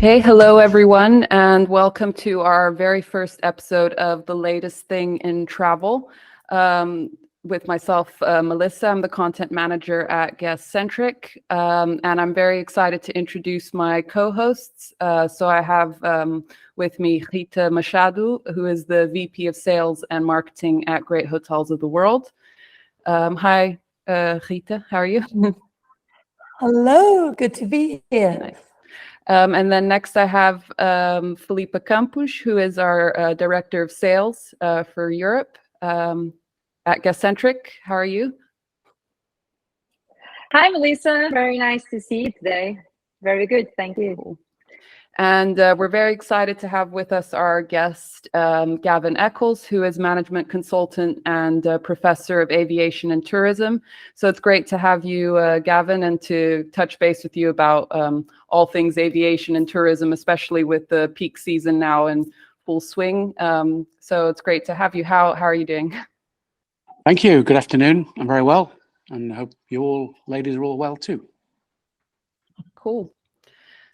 Hey, hello everyone, and welcome to our very first episode of The Latest Thing in Travel. With myself, Melissa. I'm the content manager at Guestcentric, and I'm very excited to introduce my co-hosts. So I have with me Rita Machado, who is the VP of Sales and Marketing at Great Hotels of the World. Hi, Rita, how are you? Hello, good to be here. Nice. And then next I have Felipe Campos, who is our Director of Sales for Europe at Guestcentric. How are you? Hi, Melissa. Very nice to see you today. Very good, thank you. Cool. And we're very excited to have with us our guest, Gavin Eccles, who is management consultant and professor of aviation and tourism. So it's great to have you, Gavin, and to touch base with you about all things aviation and tourism, especially with the peak season now in full swing. So it's great to have you. How are you doing? Thank you. Good afternoon. I'm very well, and I hope you all ladies are all well too. Cool.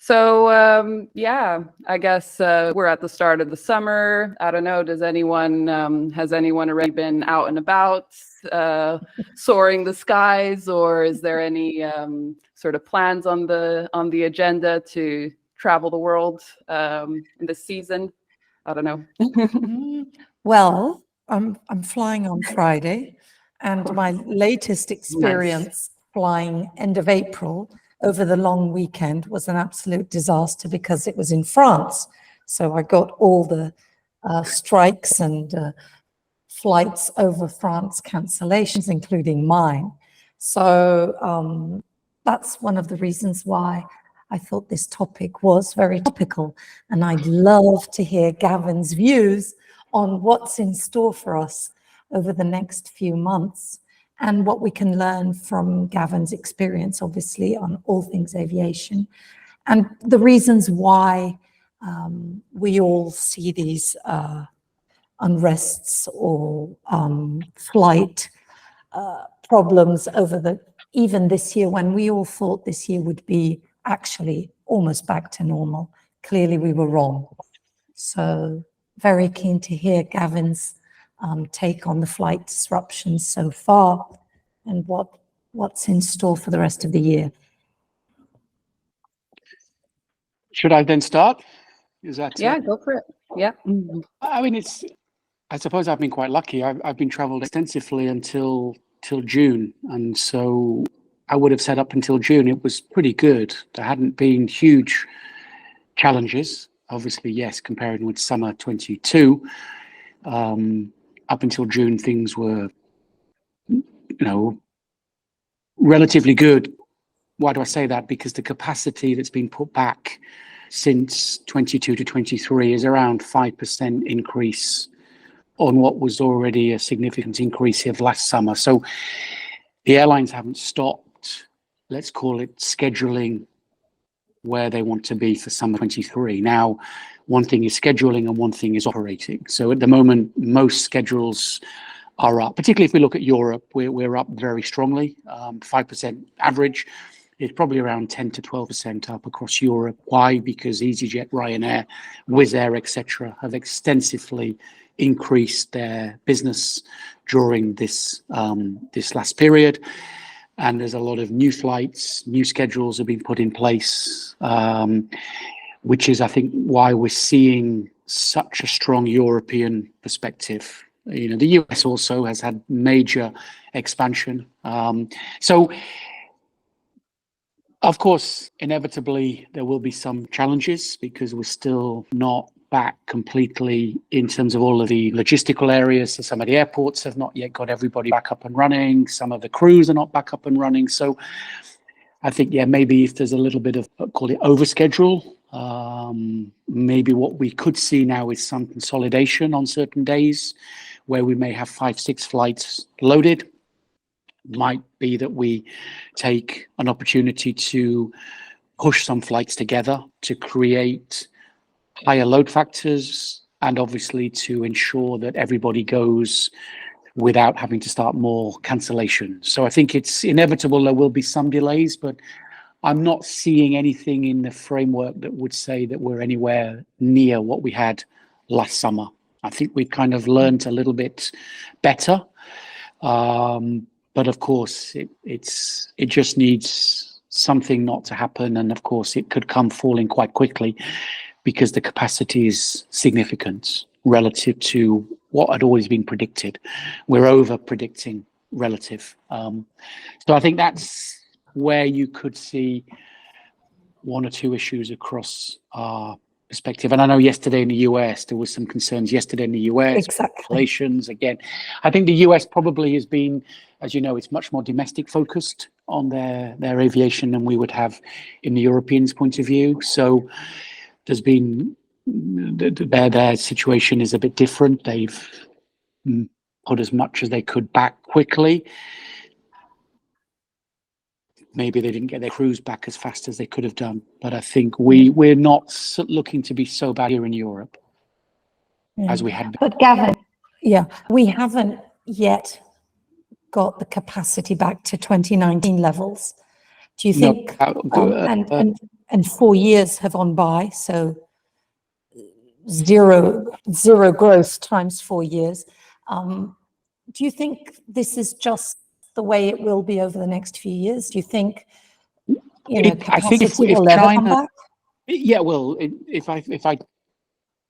So, yeah, I guess we're at the start of the summer. I don't know, has anyone already been out and about, soaring the skies, or is there any sort of plans on the agenda to travel the world this season? I don't know. Well, I'm flying on Friday, and my latest experience flying end of April over the long weekend was an absolute disaster because it was in France. So I got all the strikes and flights over France cancellations, including mine. So that's one of the reasons why I thought this topic was very topical. And I'd love to hear Gavin's views on what's in store for us over the next few months, and what we can learn from Gavin's experience, obviously, on all things aviation, and the reasons why we all see these unrests or flight problems even this year, when we all thought this year would be actually almost back to normal. Clearly we were wrong. So very keen to hear Gavin's take on the flight disruptions so far and what's in store for the rest of the year. Should I then start? Is that go for it. Yeah. I mean, I suppose I've been quite lucky. I've been traveled extensively until June, and so I would have said up until June it was pretty good. There hadn't been huge challenges. Obviously, yes, comparing with summer 22. Up until June, things were, relatively good. Why do I say that? Because the capacity that's been put back since 22 to 23 is around 5% increase on what was already a significant increase of last summer. So the airlines haven't stopped, let's call it, scheduling where they want to be for summer 23. Now, one thing is scheduling and one thing is operating. So at the moment, most schedules are up, particularly if we look at Europe, we're up very strongly, 5% average. It's probably around 10 to 12% up across Europe. Why? Because EasyJet, Ryanair, Wizz Air, etc., have extensively increased their business during this last period. And there's a lot of new flights, new schedules have been put in place, which is, I think, why we're seeing such a strong European perspective. The US also has had major expansion. So, of course, inevitably, there will be some challenges because we're still not back completely in terms of all of the logistical areas. So some of the airports have not yet got everybody back up and running. Some of the crews are not back up and running. So I think, maybe if there's a little bit of, call it overschedule, maybe what we could see now is some consolidation on certain days where we may have 5-6 flights loaded. Might be that we take an opportunity to push some flights together to create higher load factors and obviously to ensure that everybody goes without having to start more cancellation. So I think it's inevitable there will be some delays, but I'm not seeing anything in the framework that would say that we're anywhere near what we had last summer. I think we've kind of learned a little bit better. But of course, it just needs something not to happen. And of course, it could come falling quite quickly because the capacity is significant relative to what had always been predicted. We're over predicting relative. So I think that's where you could see one or two issues across our perspective. And I know yesterday in the US, there was some concerns yesterday in the US. Exactly. Relations again. I think the US probably has been, as you know, it's much more domestic focused on their aviation than we would have in the Europeans' point of view. So there's been, their situation is a bit different. They've put as much as they could back quickly. Maybe they didn't get their crews back as fast as they could have done. But I think we're not looking to be so bad here in Europe as we had been. But Gavin, Yeah, we haven't yet got the capacity back to 2019 levels. Do you think, and 4 years have gone by, so zero growth times 4 years. Do you think this is just the way it will be over the next few years? Do you think, capacity will ever come back? Yeah, well, if I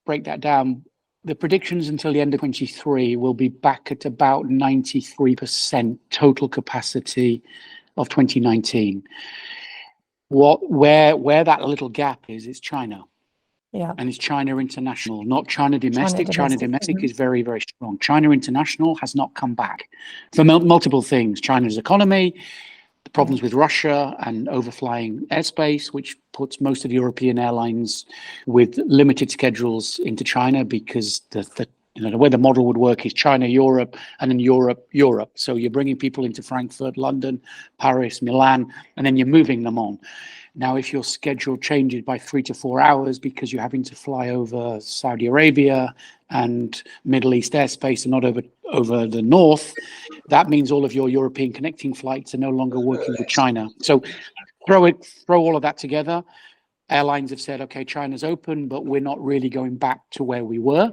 break that down, the predictions until the end of 23 will be back at about 93% total capacity of 2019. Where that little gap is China. Yeah. And it's China International, not China Domestic. China Domestic is very, very strong. China International has not come back for multiple things. China's economy, the problems with Russia and overflying airspace, which puts most of European airlines with limited schedules into China because the way the model would work is China, Europe, and then Europe. So you're bringing people into Frankfurt, London, Paris, Milan, and then you're moving them on. Now, if your schedule changes by 3 to 4 hours because you're having to fly over Saudi Arabia and Middle East airspace and not over the north, that means all of your European connecting flights are no longer working with China. So throw all of that together. Airlines have said, okay, China's open, but we're not really going back to where we were.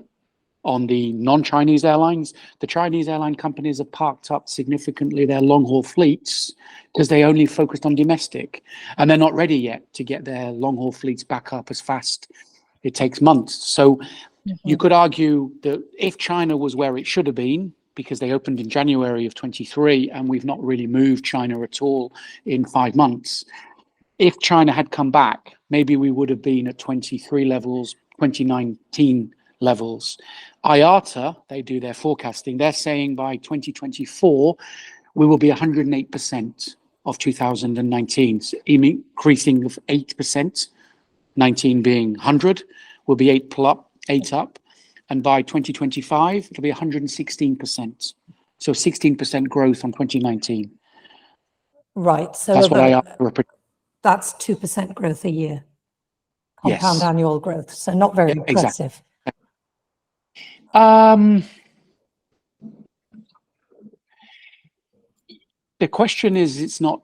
On the non-Chinese airlines, the Chinese airline companies have parked up significantly their long-haul fleets because they only focused on domestic, and they're not ready yet to get their long-haul fleets back up as fast. It takes months. So you could argue that if China was where it should have been, because they opened in January of 23, and we've not really moved China at all in 5 months, if China had come back, maybe we would have been at 23 levels, 2019 levels. IATA, they do their forecasting. They're saying by 2024, we will be 108% of 2019, so increasing of 8%, 19 being 100, will be 8 up. And by 2025, it'll be 116%. So 16% growth on 2019. Right. So that's what IATA. That's 2% growth a year. Compound annual growth. So not very impressive. Exactly. The question is, it's not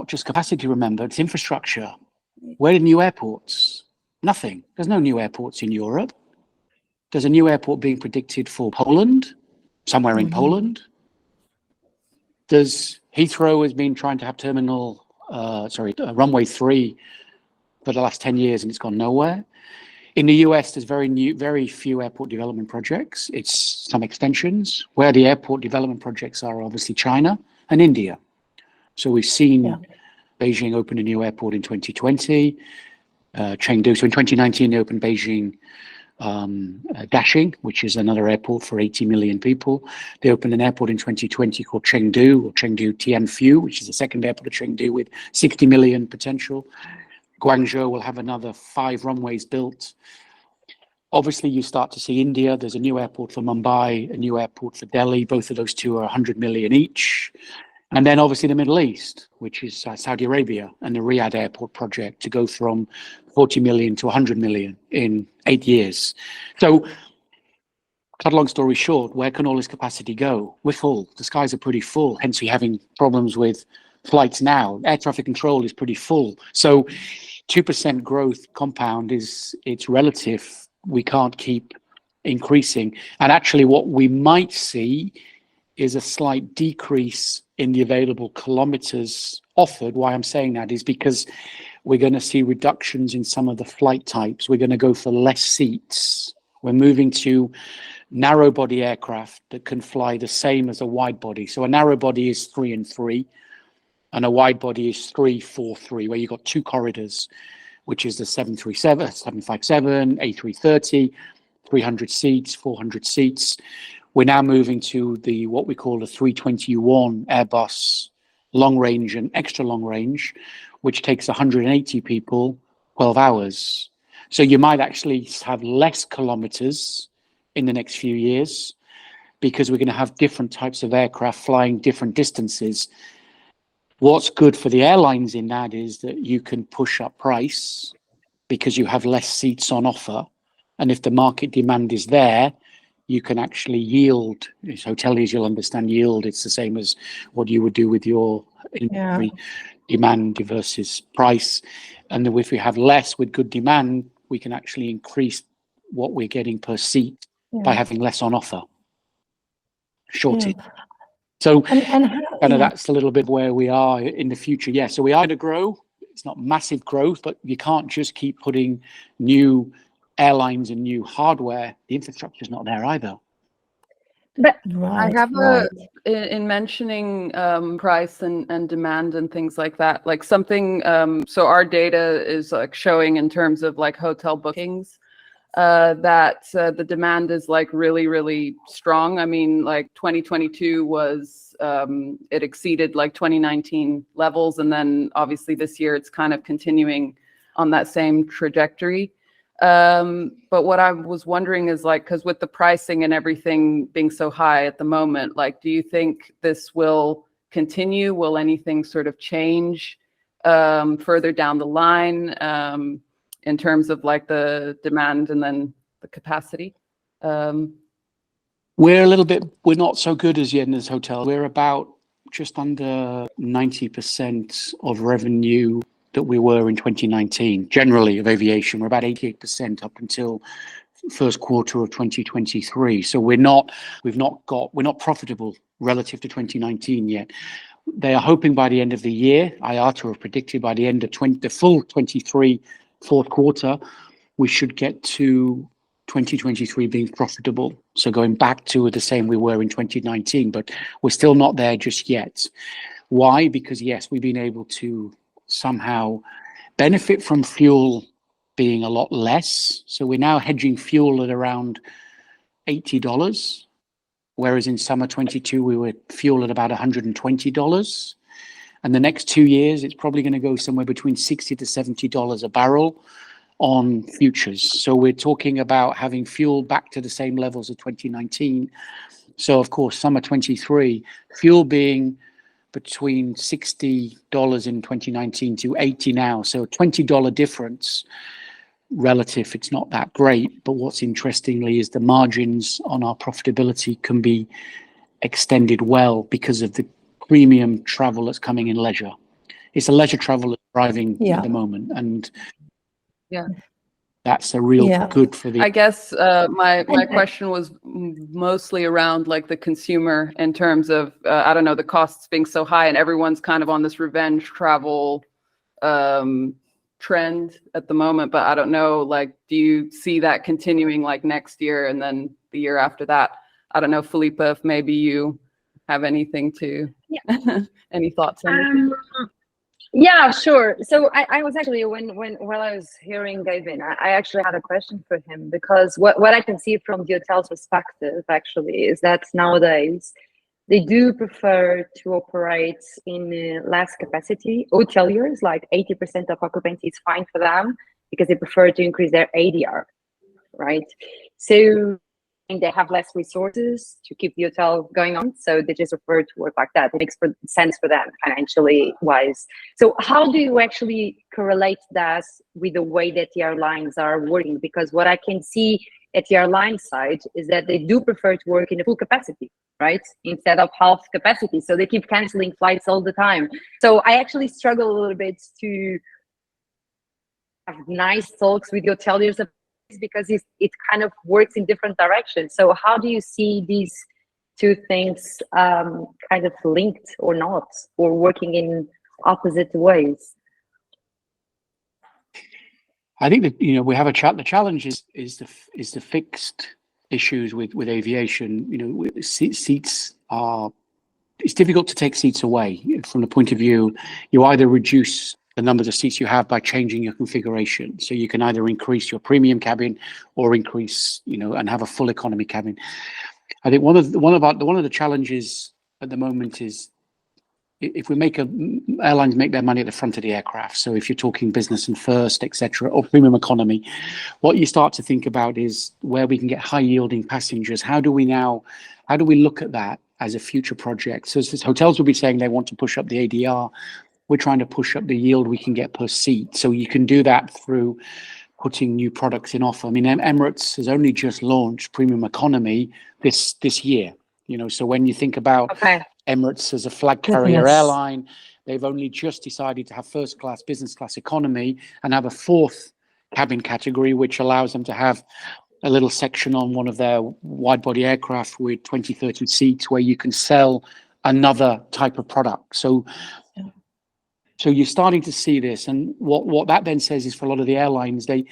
just capacity, remember, it's infrastructure. Where are new airports? Nothing. There's no new airports in Europe. There's a new airport being predicted for Poland, somewhere in Poland. There's Heathrow has been trying to have runway 3 for the last 10 years and it's gone nowhere. In the US, there's very few airport development projects. It's some extensions. Where the airport development projects are obviously China and India. So we've seen Beijing open a new airport in 2020. Chengdu. So in 2019, they opened Beijing Dashing, which is another airport for 80 million people. They opened an airport in 2020 called Chengdu, or Chengdu Tianfu, which is the second airport of Chengdu with 60 million potential. Guangzhou will have another 5 runways built. Obviously, you start to see India. There's a new airport for Mumbai, a new airport for Delhi. Both of those two are 100 million each. And then obviously the Middle East, which is Saudi Arabia and the Riyadh airport project to go from 40 million to 100 million in 8 years. So, cut a long story short, where can all this capacity go? We're full. The skies are pretty full. Hence, we're having problems with flights now. Air traffic control is pretty full. So 2% growth compound it's relative. We can't keep increasing. And actually what we might see is a slight decrease in the available kilometers offered. Why I'm saying that is because we're going to see reductions in some of the flight types. We're going to go for less seats. We're moving to narrow body aircraft that can fly the same as a wide body. So a narrow body is 3 and 3, and a wide body is 3, 4, 3, where you've got 2 corridors, which is the 737, 757, A330, 300 seats, 400 seats. We're now moving to the what we call the 321 Airbus long range and extra long range, which takes 180 people, 12 hours. So you might actually have less kilometers in the next few years because we're going to have different types of aircraft flying different distances. What's good for the airlines in that is that you can push up price because you have less seats on offer. And if the market demand is there, you can actually yield. As hoteliers, you'll understand yield. It's the same as what you would do with your inventory, demand versus price. And if we have less with good demand, we can actually increase what we're getting per seat by having less on offer. Shortage. So that's a little bit where we are in the future. Yeah, so we are to grow. It's not massive growth, but you can't just keep putting new airlines and new hardware. The infrastructure's not there either. But I have in mentioning price and demand and things like that, like something, so our data is like showing in terms of like hotel bookings, that the demand is like really, really strong. I mean, like 2022 was, it exceeded like 2019 levels. And then obviously this year it's kind of continuing on that same trajectory. But what I was wondering is like, because with the pricing and everything being so high at the moment, like, do you think this will continue? Will anything sort of change further down the line in terms of like the demand and then the capacity? We're not so good as yet in this hotel. We're about just under 90% of revenue that we were in 2019, generally of aviation. We're about 88% up until first quarter of 2023. So we're not profitable relative to 2019 yet. They are hoping by the end of the year, IATA have predicted by the end of the full 23 fourth quarter, we should get to 2023 being profitable. So going back to the same we were in 2019, but we're still not there just yet. Why? Because yes, we've been able to somehow benefit from fuel being a lot less. So we're now hedging fuel at around $80, whereas in summer 22 we were fuel at about $120. And the next 2 years it's probably going to go somewhere between $60 to $70 a barrel on futures. So we're talking about having fuel back to the same levels of 2019. So of course summer 23, fuel being between $60 in 2019 to $80 now. So a $20 difference relative, it's not that great. But what's interestingly is the margins on our profitability can be extended well because of the premium travel that's coming in leisure. It's a leisure travel that's driving at the moment. And that's a real good for the... I guess my question was mostly around like the consumer in terms of, I don't know, the costs being so high and everyone's kind of on this revenge travel trend at the moment. But I don't know, like, do you see that continuing like next year and then the year after that? I don't know, Felipe, if maybe you have anything to, any thoughts on it? Yeah, sure. So I was actually, while I was hearing Gavin, I actually had a question for him, because what I can see from the hotel's perspective actually is that nowadays they do prefer to operate in less capacity. Hoteliers, like 80% of occupancy is fine for them because they prefer to increase their ADR, right? So they have less resources to keep the hotel going on, so they just prefer to work like that. It makes sense for them financially wise. So how do you actually correlate that with the way that the airlines are working? Because what I can see at the airline side is that they do prefer to work in a full capacity, right? Instead of half capacity. So they keep canceling flights all the time. So I actually struggle a little bit to have nice talks with hoteliers about this, because it kind of works in different directions. So how do you see these two things kind of linked or not, or working in opposite ways? I think that we have the challenge is the fixed issues with aviation. Seats are, it's difficult to take seats away from the point of view, you either reduce the numbers of seats you have by changing your configuration. So you can either increase your premium cabin or increase, and have a full economy cabin. I think one of the challenges at the moment is, if airlines make their money at the front of the aircraft. So if you're talking business and first, etc., or premium economy, what you start to think about is where we can get high yielding passengers. How do we look at that as a future project? So hotels will be saying they want to push up the ADR. We're trying to push up the yield we can get per seat. So you can do that through putting new products in offer. I mean, Emirates has only just launched premium economy this year. So when you think about Emirates as a flag carrier airline, they've only just decided to have first class, business class, economy, and have a fourth cabin category, which allows them to have a little section on one of their wide body aircraft with 20, 30 seats where you can sell another type of product. So you're starting to see this, and what that then says is, for a lot of the airlines, they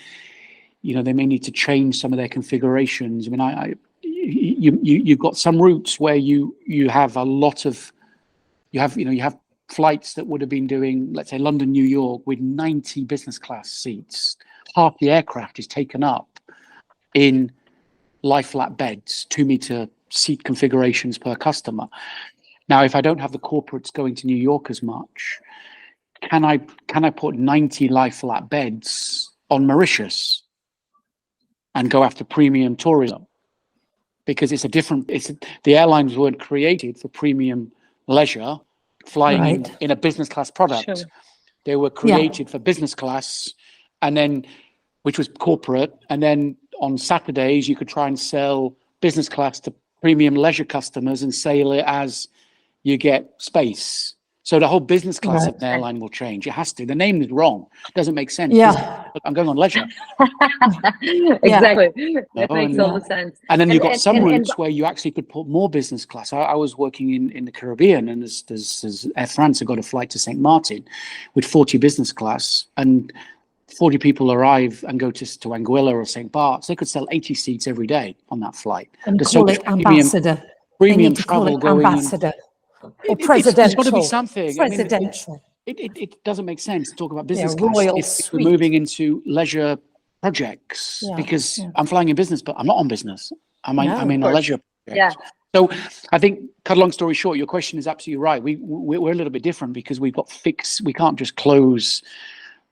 may need to change some of their configurations. I mean, you've got some routes where you have a lot of, you have flights that would have been doing, let's say, London, New York, with 90 business class seats. Half the aircraft is taken up in lie flat beds, 2-meter seat configurations per customer. Now, if I don't have the corporates going to New York as much, can I put 90 lie flat beds on Mauritius and go after premium tourism? Because the airlines weren't created for premium leisure, flying in a business class product. Sure. They were created for business class, and then, which was corporate. And then on Saturdays, you could try and sell business class to premium leisure customers and sell it as you get space. So the whole business class of an airline will change. It has to. The name is wrong. It doesn't make sense. Yeah. I'm going on leisure. Exactly. That makes all the sense. And then you've got some routes where you actually could put more business class. I was working in the Caribbean, and there's Air France have got a flight to St. Martin with 40 business class, and 40 people arrive and go to Anguilla or St. Bart's. They could sell 80 seats every day on that flight. And call it ambassador. Premium travel going ambassador. Or presidential. There's got to be something. Presidential. It doesn't make sense to talk about business class royal if we're moving into leisure projects, because I'm flying in business, but I'm not on business. I'm in a leisure project. Yeah. So I think, cut a long story short, your question is absolutely right. We're a little bit different because we've got fixed. We can't just close.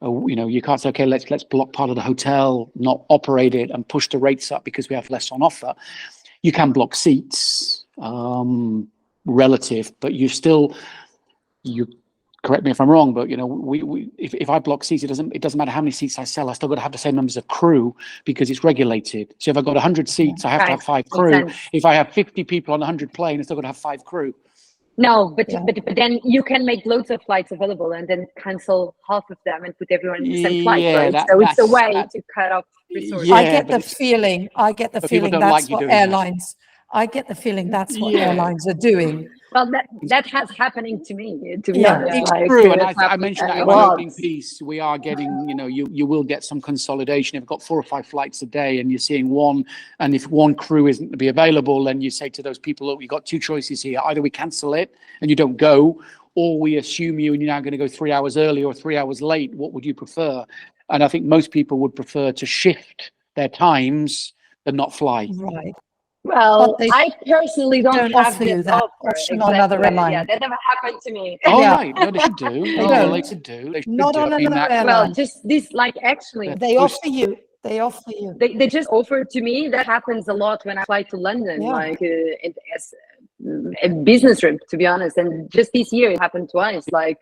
You can't say, okay, let's block part of the hotel, not operate it, and push the rates up because we have less on offer. You can block seats. Relative, but you correct me if I'm wrong, but if I block seats, it doesn't matter how many seats I sell, I still got to have the same numbers of crew because it's regulated. So if I've got 100 seats, I have to have 5 crew. If I have 50 people on 100 plane, I still got to have 5 crew. No, but then you can make loads of flights available and then cancel half of them and put everyone in the same flight, right? So it's a way to cut off resources. I get the feeling that's what airlines. I get the feeling that's what airlines are doing. Well, that has happening to me. To be honest, it's true. And I mentioned that in my opening piece. We are getting, you will get some consolidation. If you've got 4 or 5 flights a day, and you're seeing one, and if one crew isn't to be available, then you say to those people, look, we've got 2 choices here. Either we cancel it and you don't go, or we assume you and you're now going to go 3 hours early or 3 hours late. What would you prefer? And I think most people would prefer to shift their times than not fly. Right. Well, I personally don't have this that option on another airline. Yeah, that never happened to me. Right. No, they should do. They should do. Not on another airline. Well, just this, actually. They offer you. They just offer to me. That happens a lot when I fly to London, as a business trip, to be honest. And just this year, it happened twice. I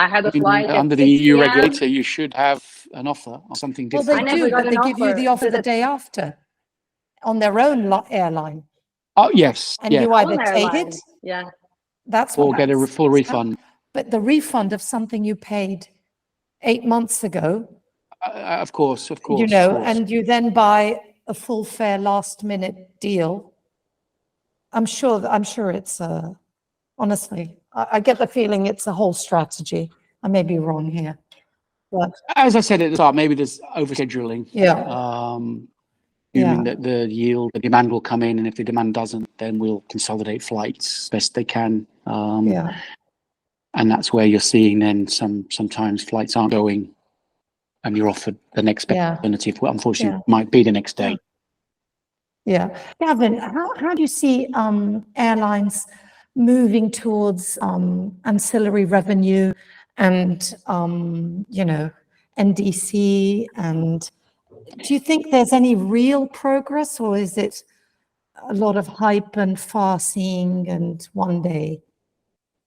had a flight under the EU regulator. You should have an offer or something different. Well, they do, but they give you the offer the day after. On their own airline. Oh, yes. and Yeah. you either All take it, airlines. Yeah. that's Or what get a that's- full refund. But the refund of something you paid 8 months ago, Of course, of course. you of know, course. and you then buy a full fare last minute deal. I'm sure it's honestly, I get the feeling it's a whole strategy. I may be wrong here, but As I said at the start, maybe there's overscheduling. yeah, Assuming that the demand will come in, and if the demand doesn't, then we'll consolidate flights best they can. yeah, And that's where you're seeing then sometimes flights aren't going, and you're offered the next best yeah, alternative. Well, unfortunately, yeah. might be the next day. Yeah. Gavin, how do you see airlines moving towards ancillary revenue and, you know, NDC? And do you think there's any real progress, or is it a lot of hype and far-seeing and one day?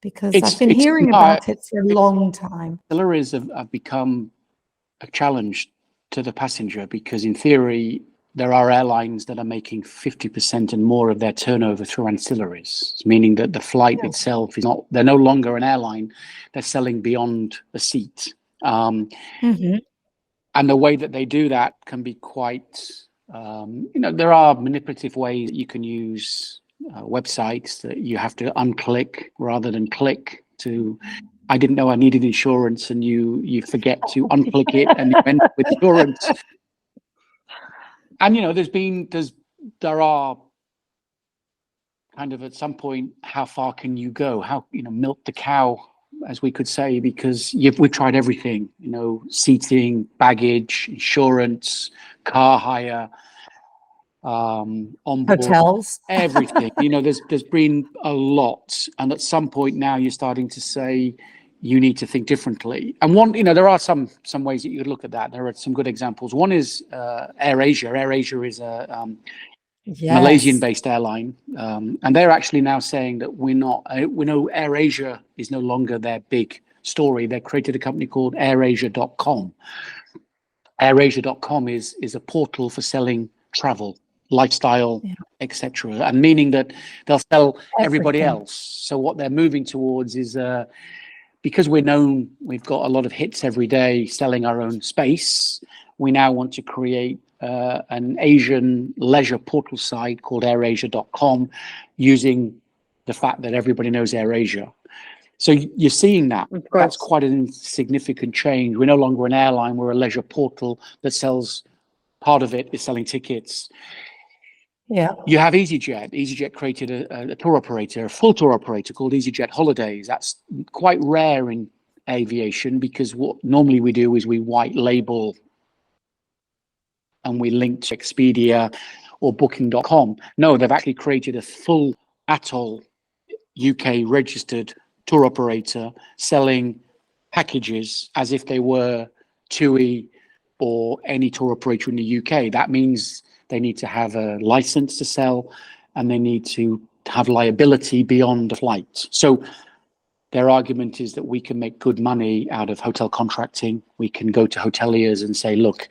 Because I've been hearing about it for a long time. Ancillaries have become a challenge to the passenger, because in theory, there are airlines that are making 50% and more of their turnover through ancillaries, meaning that the flight itself is not, they're no longer an airline, they're selling beyond a seat. Mhm. And the way that they do that can be quite, there are manipulative ways that you can use websites that you have to unclick rather than click to. I didn't know I needed insurance, and you forget to unclick it, and you end up with insurance. And there are kind of at some point, how far can you go? How milk the cow, as we could say, because we've tried everything. Seating, baggage, insurance, car hire, onboard, Hotels. everything. There's been a lot, and at some point now you're starting to say you need to think differently. And there are some ways that you could look at that. There are some good examples. One is AirAsia. AirAsia is a Malaysian-based airline, and they're actually now saying that we know AirAsia is no longer their big story. They created a company called AirAsia.com. AirAsia.com is a portal for selling travel, lifestyle, etc., and meaning that they'll sell everybody else. So what they're moving towards is because we've got a lot of hits every day selling our own space. We now want to create an Asian leisure portal site called AirAsia.com, using the fact that everybody knows AirAsia. So you're seeing that. That's quite a significant change. We're no longer an airline, we're a leisure portal that sells, part of it is selling tickets. Yeah. You have EasyJet. EasyJet created a tour operator, a full tour operator called EasyJet Holidays. That's quite rare in aviation, because what normally we do is we white label and we link to Expedia or Booking.com. No, they've actually created a full ATOL UK registered tour operator selling packages as if they were TUI or any tour operator in the UK. That means they need to have a license to sell, and they need to have liability beyond the flight. So their argument is that we can make good money out of hotel contracting. We can go to hoteliers and say, look,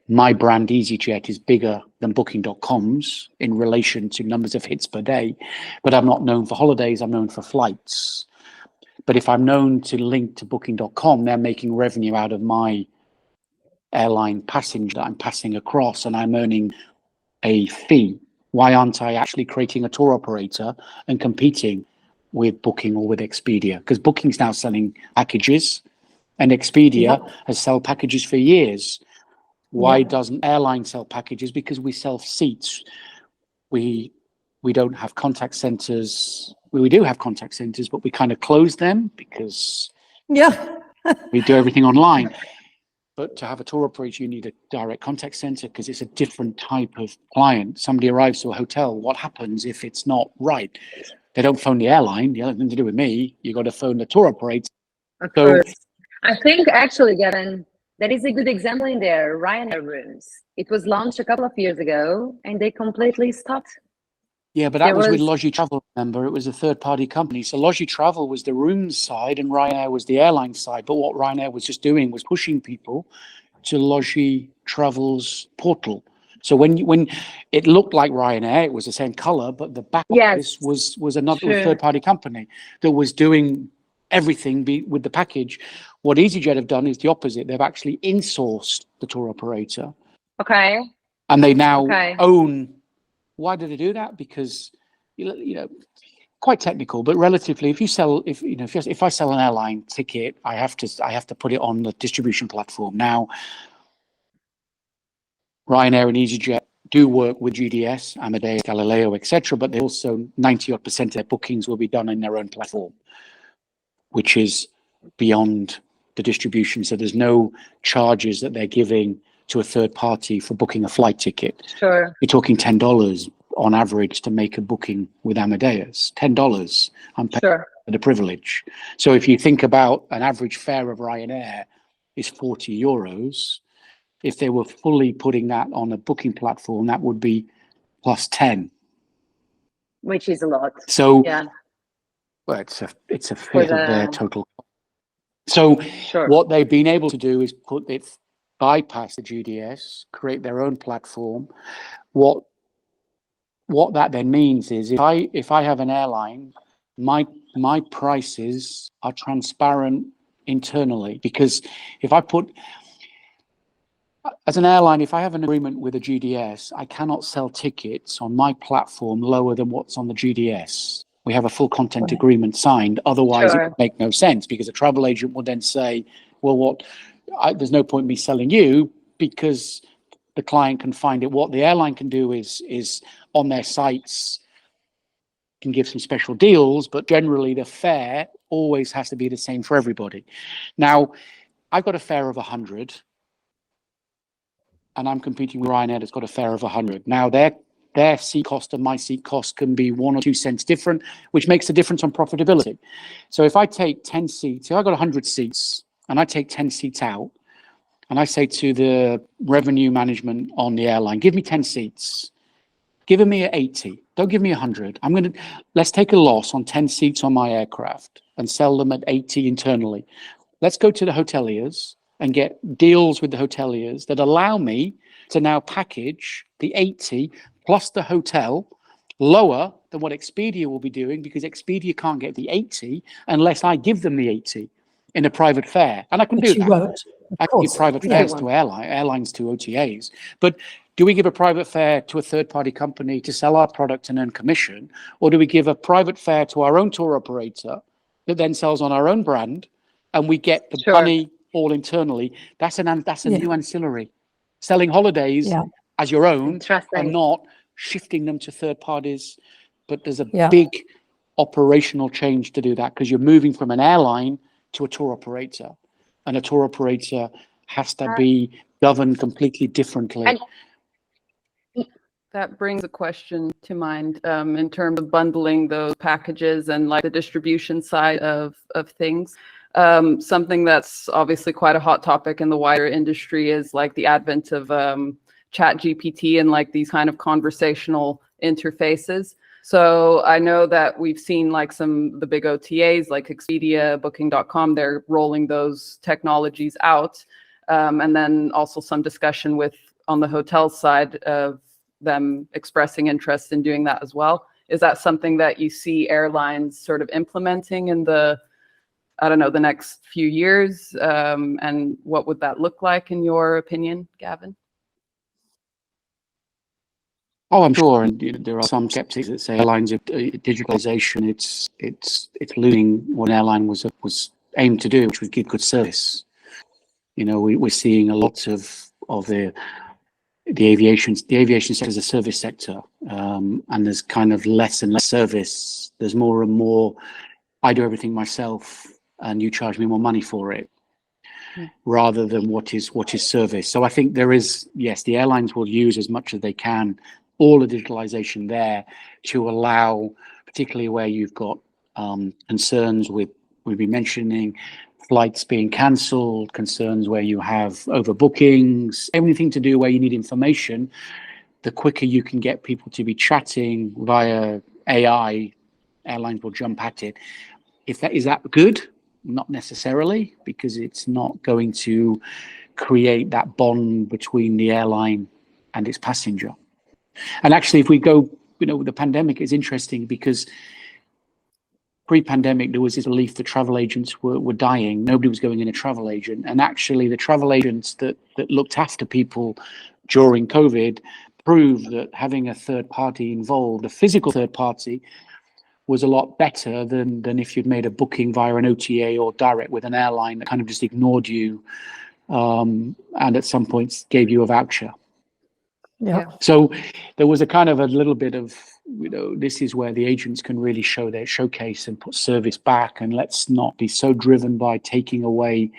my brand EasyJet is bigger than Booking.com's in relation to numbers of hits per day, but I'm not known for holidays, I'm known for flights. But if I'm known to link to Booking.com, they're making revenue out of my airline passenger that I'm passing across, and I'm earning a fee. Why aren't I actually creating a tour operator and competing with Booking or with Expedia? Because Booking's now selling packages, and Expedia has sold packages for years. Why doesn't airline sell packages? Because we sell seats. We don't have contact centers. We do have contact centers, but we kind of close them because we do everything online. But to have a tour operator, you need a direct contact center, because it's a different type of client. Somebody arrives to a hotel. What happens if it's not right? They don't phone the airline. You have nothing to do with me. You got to phone the tour operator. Of course. I think actually, Gavin, that is a good example in there. Ryanair rooms. It was launched a couple of years ago, and they completely stopped. Yeah, but that was with Logi Travel, remember? It was a third-party company. So Logi Travel was the rooms side and Ryanair was the airline side. But what Ryanair was just doing was pushing people to Logi Travel's portal. So when it looked like Ryanair, it was the same color, but the back office was another True. third-party company that was doing everything with the package. What EasyJet have done is the opposite. They've actually insourced the tour operator, Okay. and they now Okay. own. Why did they do that? Because quite technical, but relatively, if I sell an airline ticket, I have to put it on the distribution platform. Now, Ryanair and EasyJet do work with GDS, Amadeus, Galileo, etc., but they also 90% of their bookings will be done in their own platform, which is beyond the distribution. So there's no charges that they're giving to a third party for booking a flight ticket. Sure. You're talking $10 on average to make a booking with Amadeus. $10. I'm paying for the privilege. So if you think about an average fare of Ryanair is €40. If they were fully putting that on a booking platform, that would be plus 10. Which is a lot. So yeah. Well, it's a fifth of their total. So Sure. what they've been able to do is bypass the GDS, create their own platform. What that then means is if I have an airline, my prices are transparent internally, because as an airline, if I have an agreement with a GDS, I cannot sell tickets on my platform lower than what's on the GDS. We have a full content agreement signed. Otherwise, it would make no sense, because a travel agent would then say, well, there's no point in me selling you, because the client can find it. What the airline can do is on their sites can give some special deals, but generally the fare always has to be the same for everybody. Now, I've got a fare of 100, and I'm competing with Ryanair that's got a fare of 100. Now, their seat cost and my seat cost can be 1 or 2 cents different, which makes a difference on profitability. So if I take 10 seats, if I've got 100 seats and I take 10 seats out, and I say to the revenue management on the airline, give me 10 seats, give me 80, don't give me 100. Let's take a loss on 10 seats on my aircraft and sell them at 80 internally. Let's go to the hoteliers and get deals with the hoteliers that allow me to now package the 80 plus the hotel lower than what Expedia will be doing, because Expedia can't get the 80 unless I give them the 80 in a private fare. And I can do that. Won't, I can give private fares to airlines to OTAs. But do we give a private fare to a third-party company to sell our product and earn commission? Or do we give a private fare to our own tour operator that then sells on our own brand, and we get the money all internally? That's a new ancillary. Selling holidays as your own and not shifting them to third parties. But there's a big operational change to do that, because you're moving from an airline to a tour operator, and a tour operator has to be governed completely differently. That brings a question to mind in terms of bundling those packages and like the distribution side of things. Something that's obviously quite a hot topic in the wider industry is like the advent of ChatGPT and like these kind of conversational interfaces. So I know that we've seen like the big OTAs like Expedia, Booking.com, they're rolling those technologies out. And then also some discussion on the hotel side of them expressing interest in doing that as well. Is that something that you see airlines sort of implementing in the next few years? And what would that look like in your opinion, Gavin? Oh, I'm sure, and there are some skeptics that say airlines of digitalization, it's losing what an airline was aimed to do, which was give good service. We're seeing a lot of the aviation sector is a service sector, and there's kind of less and less service. There's more and more, I do everything myself, and you charge me more money for it, rather than what is service. So I think there is, yes, the airlines will use as much as they can all the digitalization there to allow, particularly where you've got concerns with, we've been mentioning flights being cancelled, concerns where you have overbookings, anything to do where you need information. The quicker you can get people to be chatting via AI, airlines will jump at it. Is that good? Not necessarily, because it's not going to create that bond between the airline and its passenger. And actually, if we go, the pandemic is interesting because pre-pandemic, there was this belief that travel agents were dying. Nobody was going in a travel agent. And actually, the travel agents that looked after people during COVID proved that having a third party involved, a physical third party, was a lot better than if you'd made a booking via an OTA or direct with an airline that kind of just ignored you and at some points gave you a voucher. Yeah. So there was a kind of a little bit of, this is where the agents can really show their showcase and put service back, and let's not be so driven by taking away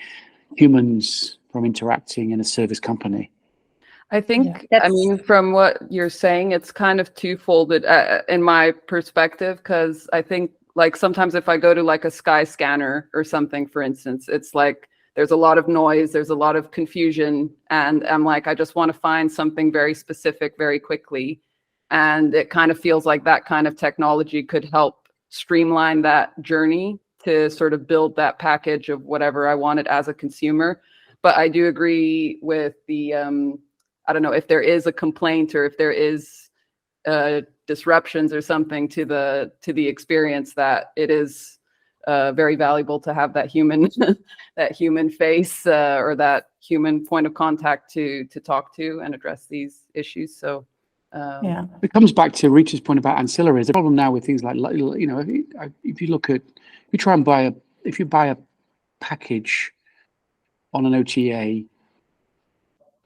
humans from interacting in a service company. I think, Yeah. I mean, from what you're saying, it's kind of twofolded in my perspective, because I think like sometimes if I go to like a Sky Scanner or something, for instance, it's like there's a lot of noise, there's a lot of confusion, and I'm like, I just want to find something very specific very quickly. And it kind of feels like that kind of technology could help streamline that journey to sort of build that package of whatever I wanted as a consumer. But I do agree with the, I don't know if there is a complaint or if there is disruptions or something to the experience, that it is very valuable to have that human that human face or that human point of contact to talk to and address these issues. So Yeah. It comes back to Rita's point about ancillaries. The problem now with things like, if you buy a package on an OTA,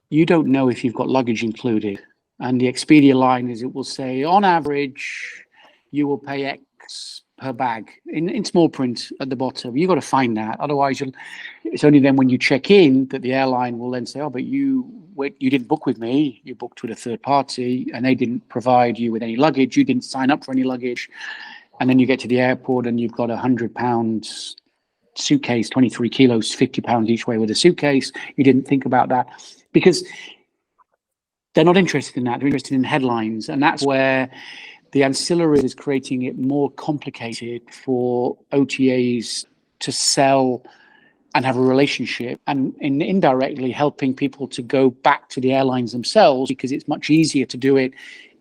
you don't know if you've got luggage included. And the Expedia line is, it will say, on average, you will pay X per bag in small print at the bottom. You've got to find that. Otherwise, it's only then when you check in that the airline will then say, oh, but you didn't book with me. You booked with a third party and they didn't provide you with any luggage. You didn't sign up for any luggage. And then you get to the airport and you've got £100 suitcase, 23 kilos, £50 each way with a suitcase. You didn't think about that because they're not interested in that. They're interested in headlines. And that's where the ancillary is creating it more complicated for OTAs to sell and have a relationship, and indirectly helping people to go back to the airlines themselves, because it's much easier to do it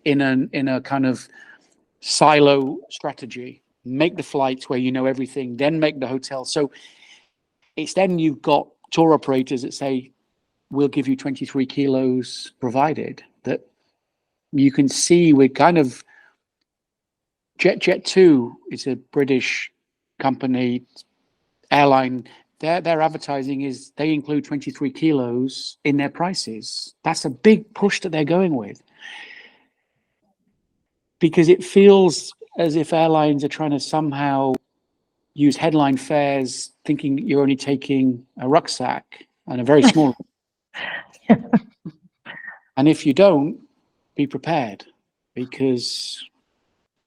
in a kind of silo strategy. Make the flights where you know everything, then make the hotel. So it's then you've got tour operators that say, we'll give you 23 kilos provided. That you can see we're kind of, Jet2 is a British company, airline. Their advertising is they include 23 kilos in their prices. That's a big push that they're going with, because it feels as if airlines are trying to somehow use headline fares, thinking you're only taking a rucksack and a very small. And if you don't, be prepared, because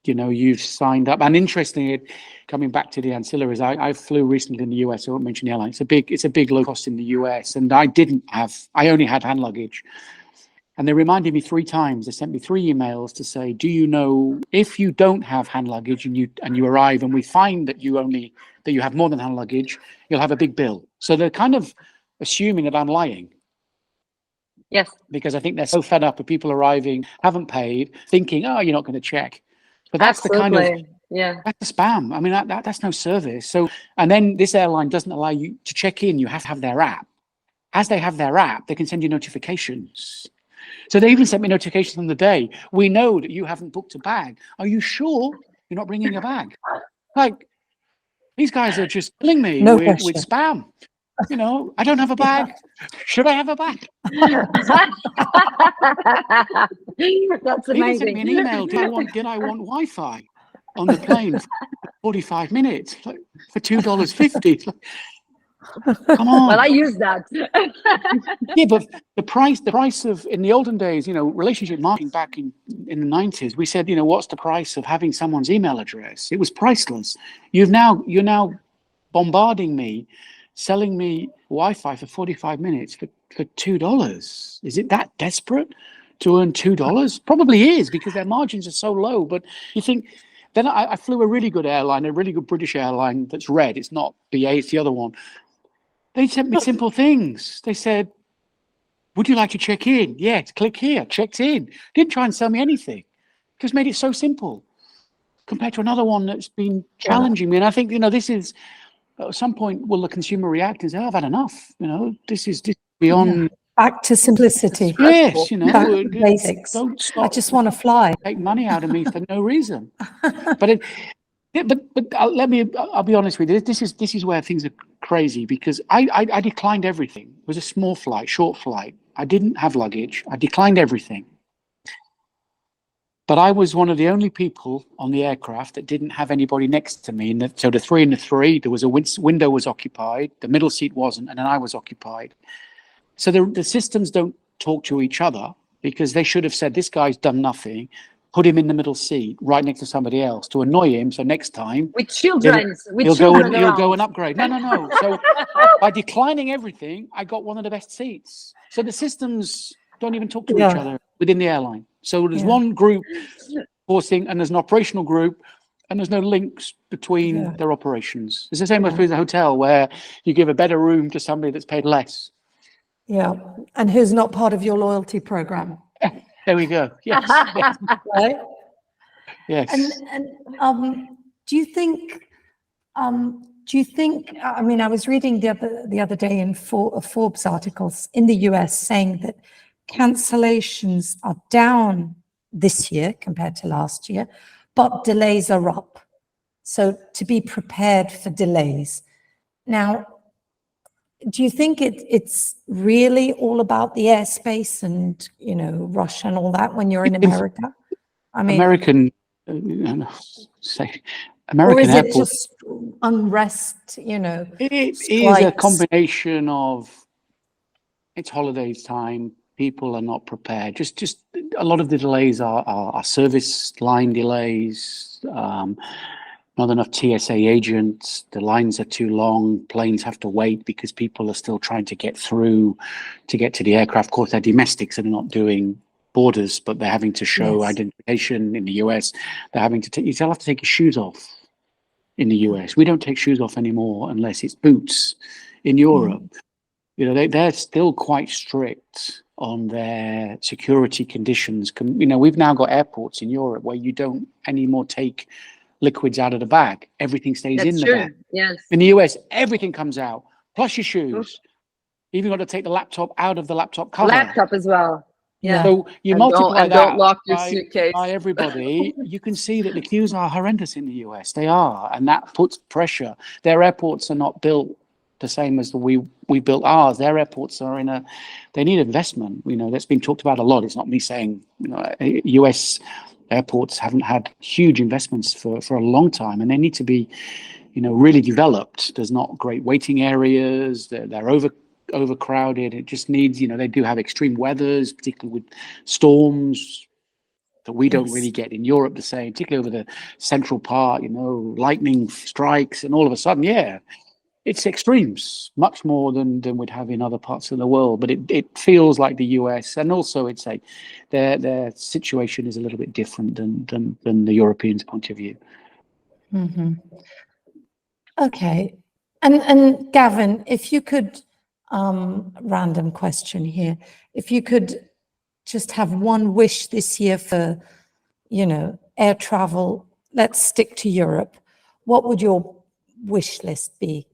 you've signed up. And interestingly, coming back to the ancillaries, I flew recently in the US. I won't mention the airline. It's a big low cost in the US, and I only had hand luggage. And they reminded me 3 times. They sent me 3 emails to say, do you know, if you don't have hand luggage and you arrive and we find that you have more than hand luggage, you'll have a big bill. So they're kind of assuming that I'm lying. Yes. Because I think they're so fed up with people arriving, haven't paid, thinking, oh, you're not going to check. But that's Absolutely. the kind of, that's the spam. I mean, that's no service. So, and then this airline doesn't allow you to check in. You have to have their app. As they have their app, they can send you notifications. So they even sent me notifications on the day. We know that you haven't booked a bag. Are you sure you're not bringing a bag? Like, these guys are just killing me with spam. I don't have a bag. Yeah. Should I have a bag? That's amazing. They sent me an email. Did I want Wi-Fi on the plane for 45 minutes for $2.50? Come on. Well, I use that. Yeah, but the price of, in the olden days, relationship marketing back in the 90s, we said, what's the price of having someone's email address? It was priceless. You're now bombarding me, selling me Wi-Fi for 45 minutes for $2. Is it that desperate to earn $2? Probably is, because their margins are so low. But you think, then I flew a really good airline, a really good British airline that's red. It's not BA, it's the other one. They sent me simple things. They said, Would you like to check in? Yes, click here, checked in. Didn't try and sell me anything. Just made it so simple compared to another one that's been challenging me. And I think, this is, at some point, will the consumer react and say, I've had enough. This is beyond. Back to simplicity. Yes, Back to basics. Don't I stop. just want to fly. Take money out of me for no reason. But I'll be honest with you. This is where things are crazy, because I declined everything. It was a small flight, short flight. I didn't have luggage. I declined everything. But I was one of the only people on the aircraft that didn't have anybody next to me. So the three and the three, there was a window was occupied, the middle seat wasn't, and then I was occupied. So the systems don't talk to each other, because they should have said, this guy's done nothing, put him in the middle seat right next to somebody else to annoy him. So next time with children, he'll go and upgrade. No. So by declining everything, I got one of the best seats. So the systems don't even talk to each other within the airline. So there's one group forcing, and there's an operational group, and there's no links between their operations. It's the same as with a hotel, where you give a better room to somebody that's paid less. Yeah, and who's not part of your loyalty program. There we go. Yes. Right? Yes. And do you think, I mean, I was reading the other day in Forbes articles in the US saying that cancellations are down this year compared to last year, but delays are up. So to be prepared for delays. Now, do you think it's really all about the airspace and, Russia and all that when you're in America? I mean, American or is it airports, just unrest, it is strikes? a combination of, it's holidays time, people are not prepared. Just a lot of the delays are service line delays, not enough TSA agents, the lines are too long, planes have to wait because people are still trying to get through to get to the aircraft. Of course, they're domestics and they're not doing borders, but they're having to show identification in the US. They're having to you still have to take your shoes off in the US. We don't take shoes off anymore unless it's boots in Europe. They're still quite strict on their security conditions. We've now got airports in Europe where you don't anymore take liquids out of the bag. Everything stays in the bag. Yes. In the US, everything comes out, plus your shoes. You've even got to take the laptop out of the laptop cover. Laptop as well. Yeah. So you multiply that don't lock your suitcase. by everybody, you can see that the queues are horrendous in the US. They are, and that puts pressure. Their airports are not built the same as we built ours. Their airports are they need investment. That's been talked about a lot. It's not me saying, US airports haven't had huge investments for a long time, and they need to be, really developed. There's not great waiting areas. They're overcrowded. It just needs, they do have extreme weathers, particularly with storms that we don't really get in Europe the same, particularly over the central part, lightning strikes, and all of a sudden, it's extremes, much more than we'd have in other parts of the world. But it feels like the US, and also it's their situation is a little bit different than the Europeans' point of view. Mm-hmm. Okay, and Gavin, if you could, random question here, if you could just have one wish this year for, air travel, let's stick to Europe, what would your wish list be?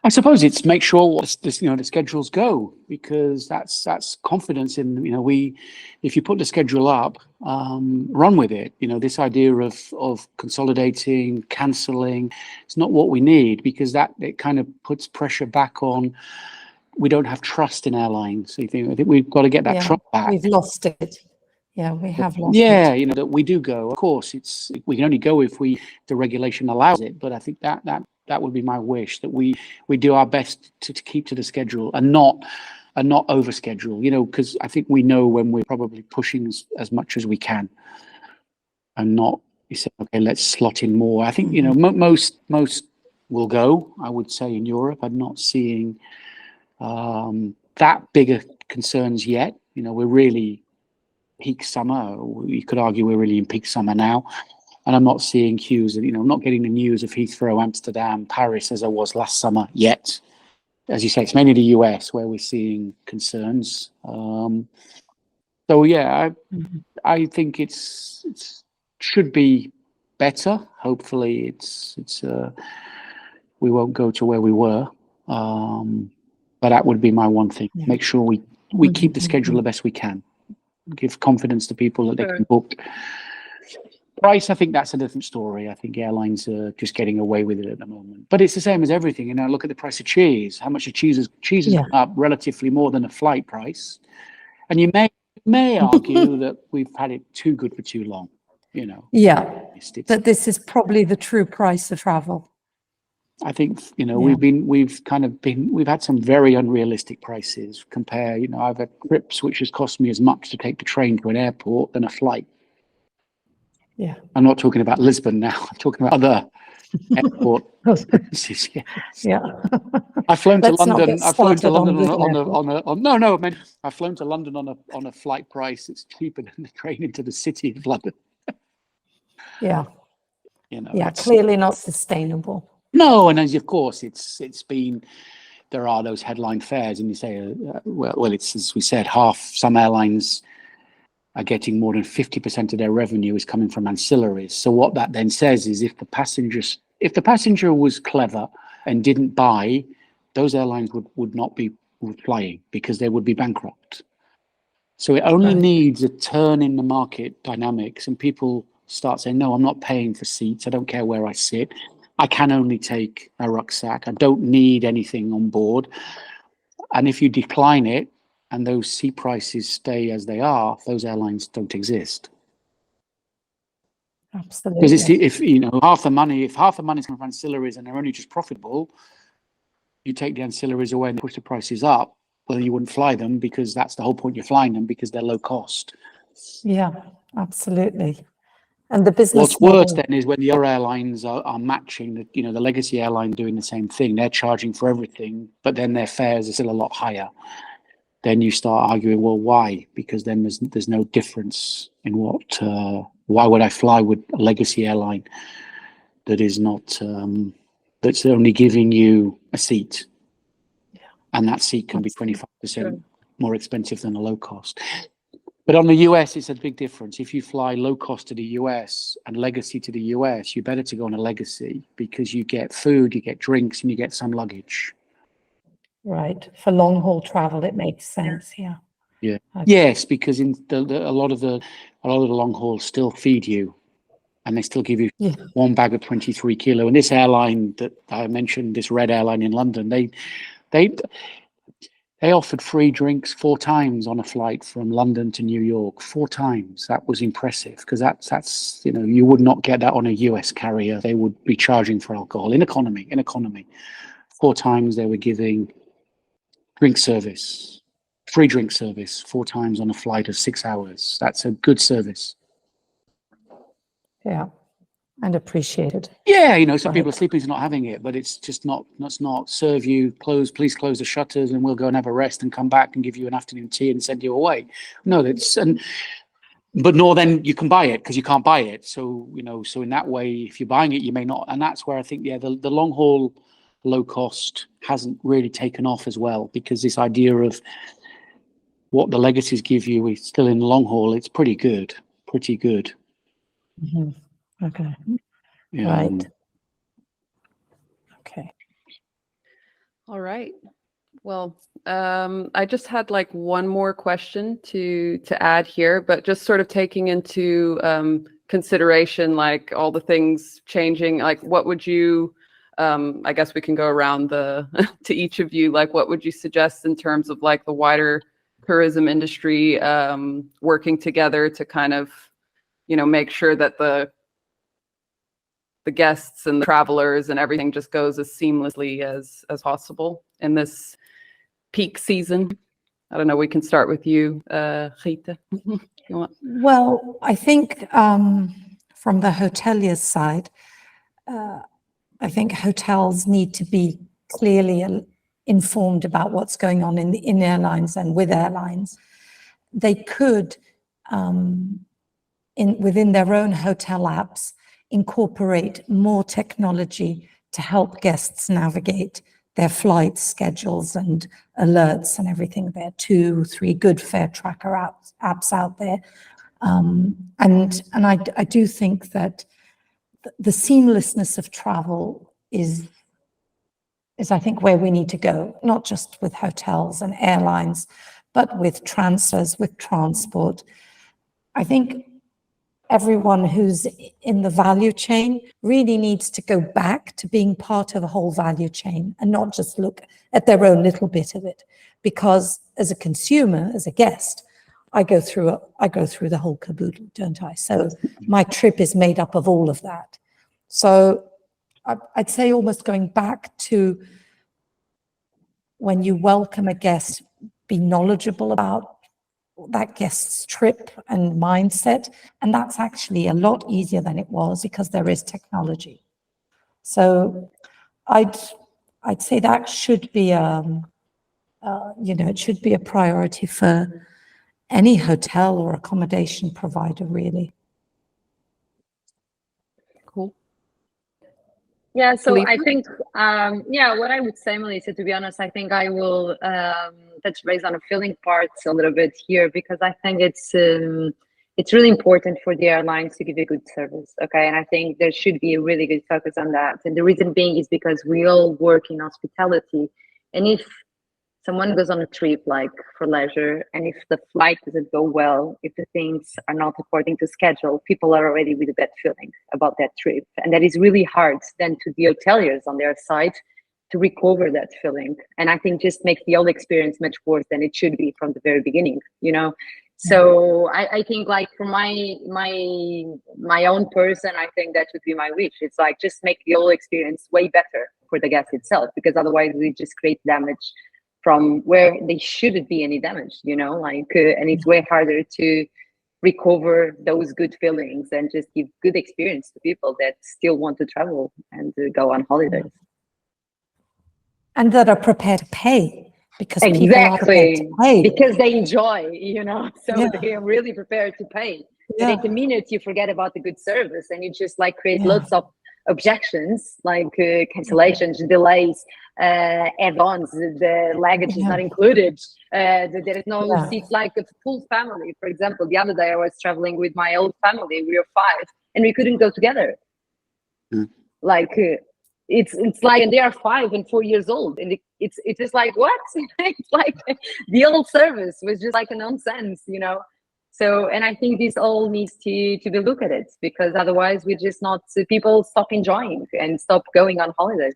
I suppose it's make sure the schedules go, because that's confidence in, if you put the schedule up, run with it. This idea of consolidating, cancelling, it's not what we need, because it kind of puts pressure back on. We don't have trust in airlines. I think we've got to get that trust back. We've lost it. Yeah, we have lost it. That we do go. Of course, we can only go if the regulation allows it. But I think that would be my wish, that we do our best to keep to the schedule and not over schedule, because I think we know when we're probably pushing as much as we can, and not you say, okay, let's slot in more. I think most will go. I would say in Europe, I'm not seeing that bigger concerns yet. We're really peak summer. You could argue we're really in peak summer now. And I'm not seeing queues, I'm not getting the news of Heathrow, Amsterdam, Paris as I was last summer yet. as you say, it's mainly the US where we're seeing concerns. So yeah, I think it's should be better. Hopefully, it's we won't go to where we were. But that would be my one thing. Yeah. Make sure we keep the schedule the best we can. Give confidence to people that they can book. Price, I think that's a different story. I think airlines are just getting away with it at the moment. But it's the same as everything. You know, look at the price of cheese. How much of cheese has gone up relatively more than a flight price. And you may argue that we've had it too good for too long. You know. Yeah. That this is probably the true price of travel. I think, you know, we've had some very unrealistic prices. Compare, you know, I've had trips which has cost me as much to take the train to an airport than a flight. Yeah. I'm not talking about Lisbon now. I'm talking about other airport places. Yes. Yeah. I've flown to London. I've flown to London I've flown to London on a flight price that's cheaper than the train into the city of London. Yeah. You know. Yeah. Clearly not sustainable. No, and as of course there are those headline fares, and you say, well, it's as we said, some airlines are getting more than 50% of their revenue is coming from ancillaries. So what that then says is if the passenger was clever and didn't buy, those airlines would not be flying because they would be bankrupt. So it only needs a turn in the market dynamics, and people start saying, no, I'm not paying for seats. I don't care where I sit. I can only take a rucksack. I don't need anything on board. And if you decline it and those seat prices stay as they are, those airlines don't exist. Absolutely. Because if you know half the money is coming from ancillaries and they're only just profitable, you take the ancillaries away and push the prices up. Well, you wouldn't fly them because that's the whole point. You're flying them because they're low cost. Yeah, absolutely. And the business. What's worse then is when the other airlines are matching the legacy airline doing the same thing. They're charging for everything, but then their fares are still a lot higher. Then you start arguing, well, why? Because then there's no difference in what. Why would I fly with a legacy airline that is not that's only giving you a seat, and that seat can be 25% more expensive than a low cost. But on the US, it's a big difference. If you fly low cost to the US and legacy to the US, you're better to go on a legacy because you get food, you get drinks, and you get some luggage. Right. For long haul travel, it makes sense. Yeah. Yeah. Yes, because in a lot of the long hauls still feed you, and they still give you one bag of 23 kilo. And this airline that I mentioned, this red airline in London, they offered free drinks 4 times on a flight from London to New York. 4 times. That was impressive because that's you would not get that on a US carrier. They would be charging for alcohol in economy. 4 times they were giving free drink service 4 times on a flight of 6 hours. That's a good service. Yeah. And appreciated. Yeah, some people are sleeping to not having it, but it's just not. Let's not serve you. Please close the shutters, and we'll go and have a rest and come back and give you an afternoon tea and send you away. No, but nor then you can buy it because you can't buy it. So so in that way, if you're buying it, you may not. And that's where I think the long haul, low cost hasn't really taken off as well because this idea of what the legacies give you is still in the long haul. It's pretty good. Mm-hmm. Okay. Right. Okay. All right. Well, I just had like one more question to add here, but just sort of taking into consideration like all the things changing, like what would you, I guess we can go around to each of you, like what would you suggest in terms of like the wider tourism industry working together to kind of, make sure that the guests and the travelers and everything just goes as seamlessly as possible in this peak season? I don't know. We can start with you, Rita. Well, I think from the hotelier's side, I think hotels need to be clearly informed about what's going on in airlines and with airlines. They could, within their own hotel apps, incorporate more technology to help guests navigate their flight schedules and alerts and everything. There are 2-3 good fare tracker apps out there. And I do think that the seamlessness of travel is I think where we need to go, not just with hotels and airlines, but with transfers, with transport. I think everyone who's in the value chain really needs to go back to being part of a whole value chain and not just look at their own little bit of it. Because as a consumer, as a guest, I go through the whole caboodle, don't I? So my trip is made up of all of that. So I'd say almost going back to when you welcome a guest, be knowledgeable about that guest's trip and mindset. And that's actually a lot easier than it was because there is technology. So I'd say that should be, it should be a priority for any hotel or accommodation provider, really. Cool. Yeah, so Felipe? I think, what I would say, Melissa, to be honest, I think I will touch base on a feeling part a little bit here, because I think it's really important for the airlines to give a good service, okay? And I think there should be a really good focus on that. And the reason being is because we all work in hospitality. And if someone goes on a trip like for leisure, and if the flight doesn't go well, if the things are not according to schedule, people are already with a bad feeling about that trip. And that is really hard then to the hoteliers on their side to recover that feeling. And I think just makes the whole experience much worse than it should be from the very beginning, you know? So I think, like, for my own person, I think that would be my wish. It's like, just make the whole experience way better for the guest itself, because otherwise we just create damage from where they shouldn't be any damage, you know, like, and it's way harder to recover those good feelings and just give good experience to people that still want to travel and to go on holidays. And that are prepared to pay, because Exactly. people are prepared to pay. Because they enjoy, you know, so Yeah. they are really prepared to pay. Yeah. And at the minute you forget about the good service and you just like create Yeah. lots of objections, like cancellations, delays, add-ons, the luggage is not included, there is no seats, like a full family. For example, the other day I was traveling with my old family, we were 5, and we couldn't go together. Like, it's like, and they are 5 and 4 years old, and it's just like, what? It's like the old service was just like a nonsense, you know. So, and I think this all needs to be looked at it, because otherwise we're just not, people stop enjoying and stop going on holidays.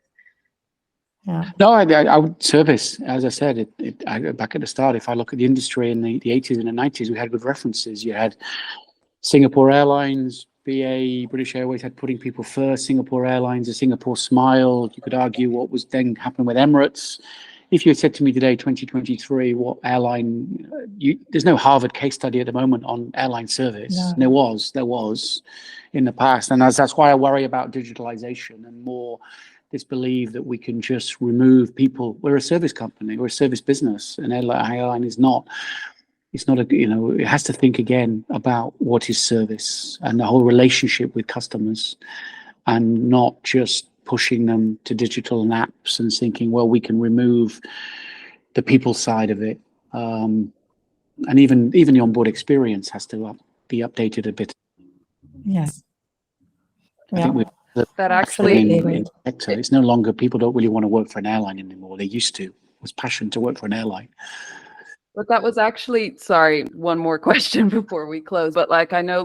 Yeah. No, I would service, as I said, back at the start, if I look at the industry in the 80s and the 90s, we had good references. You had Singapore Airlines, BA, British Airways had putting people first, Singapore Airlines, the Singapore Smile. You could argue what was then happening with Emirates. If you had said to me today, 2023, what airline, there's no Harvard case study at the moment on airline service. No. There was in the past. And that's why I worry about digitalization and more this belief that we can just remove people. We're a service company, we're a service business. An airline is not. It's not it has to think again about what is service and the whole relationship with customers, and not just pushing them to digital and apps and thinking, well, we can remove the people side of it. And even the onboard experience has to be updated a bit. Yes. I think that actually in sector, it's no longer, people don't really want to work for an airline anymore. They used to. It was passion to work for an airline. But that was actually, sorry, one more question before we close. But like, I know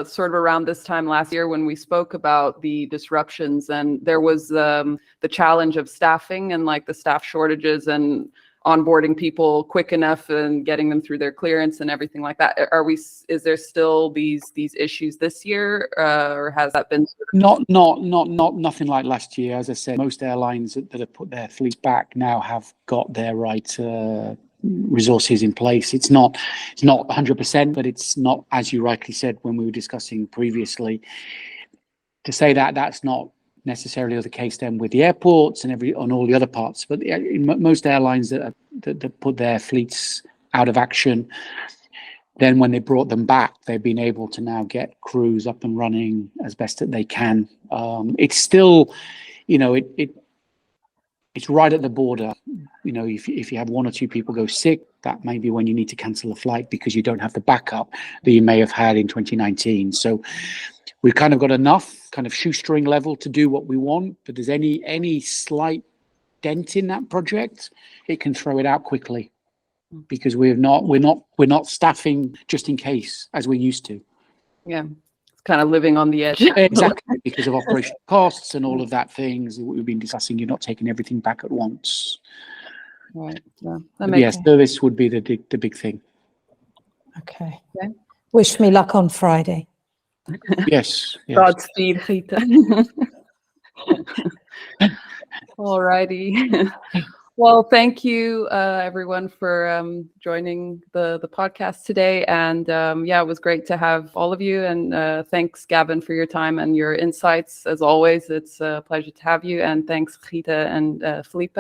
sort of around this time last year when we spoke about the disruptions, and there was the challenge of staffing and like the staff shortages and onboarding people quick enough and getting them through their clearance and everything like that. Is there still these issues this year, or has that been nothing like last year? As I said, most airlines that have put their fleet back now have got their right resources in place. It's not 100%, but it's not, as you rightly said when we were discussing previously, to say that that's not necessarily the case then with the airports and on all the other parts. But most airlines that put their fleets out of action, then when they brought them back, they've been able to now get crews up and running as best that they can. It's still, it's right at the border. You know, if you have one or two people go sick, that may be when you need to cancel a flight because you don't have the backup that you may have had in 2019. So we've kind of got enough kind of shoestring level to do what we want, but there's any slight dent in that project, it can throw it out quickly because we're not staffing just in case as we used to. Yeah. It's kind of living on the edge. Exactly, because of operational costs and all of that things we've been discussing. You're not taking everything back at once. Right. Yeah. But yes, service would be the big thing. Okay. Wish me luck on Friday. Yes. Godspeed, Rita. Alrighty. Well, thank you, everyone, for joining the podcast today. And yeah, it was great to have all of you. And thanks, Gavin, for your time and your insights. As always, it's a pleasure to have you. And thanks, Rita and Felipe.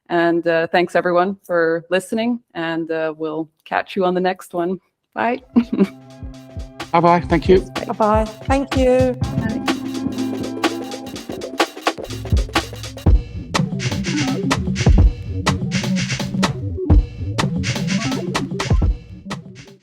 And thanks, everyone, for listening. And we'll catch you on the next one. Bye. Bye-bye. Thank you. Bye-bye. Thank you.